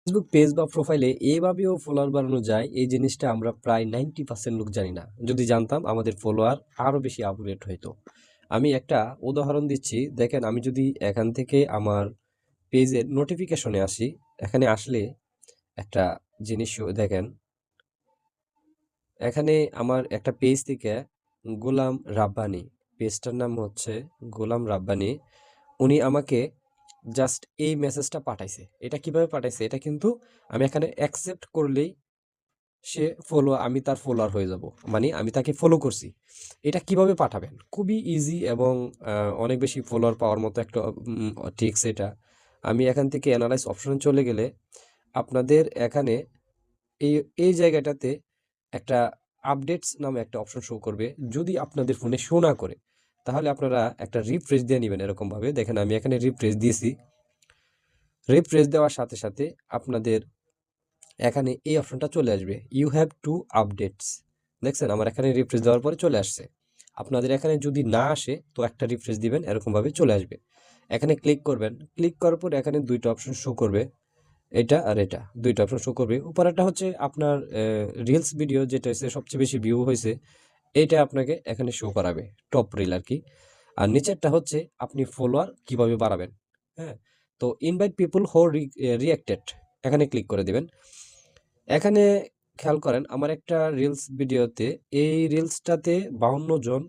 Facebook page বা প্রোফাইলে এভাবেও ফলোয়ার বাড়ানো যায়, এই জিনিসটা আমরা প্রায় 90% লোক জানি না। যদি জানতাম আমাদের ফলোয়ার আরো বেশি আপগ্রেড হইতো। আমি একটা উদাহরণ দিচ্ছি, দেখেন আমি যদি এখান থেকে আমার পেজের নোটিফিকেশনে আসি, এখানে আসলে একটা জিনিস দেখেন, এখানে আমার একটা পেজ থেকে গোলাম রাব্বানি, পেজটার নাম হচ্ছে গোলাম রাব্বানি, উনি আমাকে জাস্ট এই মেসেজটা পাঠাইছে। এটা কিভাবে পাঠাইছে? এটা কিন্তু আমি এখানে অ্যাকসেপ্ট করলেই আমি তার ফলোয়ার হয়ে যাব। মানে আমি তাকে ফলো করছি। এটা কিভাবে পাঠাবেন? খুবই ইজি এবং অনেক বেশি ফলোয়ার পাওয়ার মতো একটা ট্রিক্স এটা। আমি এখান থেকে এনালাইজ অপশনে চলে গেলে আপনাদের এখানে এই এই জায়গাটাতে একটা আপডেটস নামে একটা অপশন শো করবে। যদি আপনাদের ফোনে শো না করে, তাহলে আপনারা একটা রিফ্রেশ দিয়ে নিবেন এরকমভাবে। দেখেন আমি এখানে রিফ্রেশ দিয়েছি। রিফ্রেশ দেওয়ার সাথে, সাথে আপনাদের এখানে এই অপশনটা চলে আসবে, ইউ হ্যাভ টু আপডেটস। দেখছেন আমার এখানে রিফ্রেশ দেওয়ার পরে চলে আসছে। আপনাদের এখানে যদি না আসে তো একটা রিফ্রেশ দিবেন, এরকমভাবে চলে আসবে। এখানে ক্লিক করবেন, ক্লিক করার পর এখানে দুইটা অপশন শো করবে, এটা আর এটা, দুইটা অপশন শো করবে। উপরেরটা হচ্ছে আপনার রিলস ভিডিও, যেটা হচ্ছে সবচেয়ে বেশি ভিউ হয়েছে, এটা আপনাকে এখানে শো করাবে, টপ রিল আর কি। আর নিচেরটা হচ্ছে আপনি ফলোয়ার কিভাবে বাড়াবেন। হ্যাঁ, তো ইনভাইট পিপল হো রিয়াক্টেড, এখানে ক্লিক করে দিবেন। এখানে খেয়াল করেন আমার একটা রিলস ভিডিওতে, এই রিলসটাতে 52 জন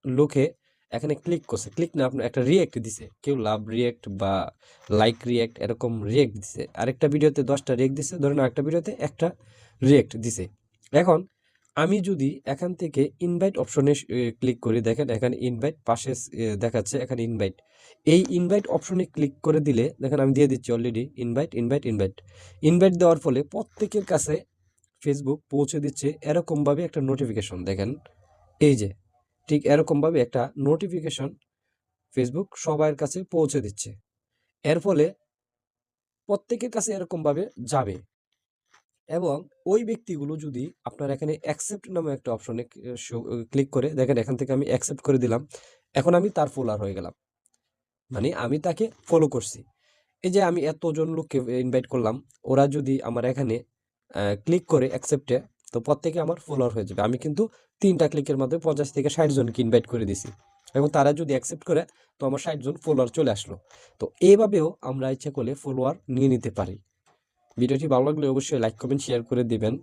লোকে এখানে ক্লিক করছে, ক্লিক না, আপনার একটা রিয়েক্ট দিছে, কেউ লাভ রিয়েক্ট বা লাইক রিয়েক্ট এরকম রিয়েক্ট দিছে। আরেকটা ভিডিওতে 10টা রিয়েক্ট দিছে, ধরেন আরেকটা ভিডিওতে একটা রিয়েক্ট দিছে। এখন আমি যদি এখান থেকে ইনভাইট অপশনে ক্লিক করি, দেখেন এখানে ইনভাইট পাশে দেখাচ্ছে, এখানে ইনভাইট, এই ইনভাইট অপশনে ক্লিক করে দিলে দেখেন আমি দিয়ে দিচ্ছি already invite invite invite. Invite দেওয়ার ফলে প্রত্যেকের কাছে ফেসবুক পৌঁছে দিচ্ছে এরকমভাবে একটা নোটিফিকেশন। দেখেন এই যে ঠিক এরকমভাবে একটা নোটিফিকেশন ফেসবুক সবার কাছে পৌঁছে দিচ্ছে। এর ফলে প্রত্যেকের কাছে এরকমভাবে যাবে, এবং ওই ব্যক্তিগুলো যদি আপনার এখানে অ্যাকসেপ্ট নামে একটা অপশনে ক্লিক করে দেখেন, এখান থেকে আমি অ্যাকসেপ্ট করে দিলাম, এখন আমি তার ফলোয়ার হয়ে গেলাম, মানে আমি তাকে ফলো করছি। এই যে আমি এতজন লোককে ইনভাইট করলাম, ওরা যদি আমার এখানে ক্লিক করে অ্যাকসেপ্টে, তো প্রত্যেকে আমার ফলোয়ার হয়ে যাবে। আমি কিন্তু 3টা ক্লিকের মাধ্যমে 50 থেকে 60 জনকে ইনভাইট করে দিছি, এবং তারা যদি অ্যাকসেপ্ট করে তো আমার 60 জন ফলোয়ার চলে আসলো। তো এইভাবেও আমরা ইচ্ছা করলে ফলোয়ার নিয়ে নিতে পারি। ভিডিওটি ভালো লাগলে অবশ্যই লাইক কমেন্ট শেয়ার করে দিবেন।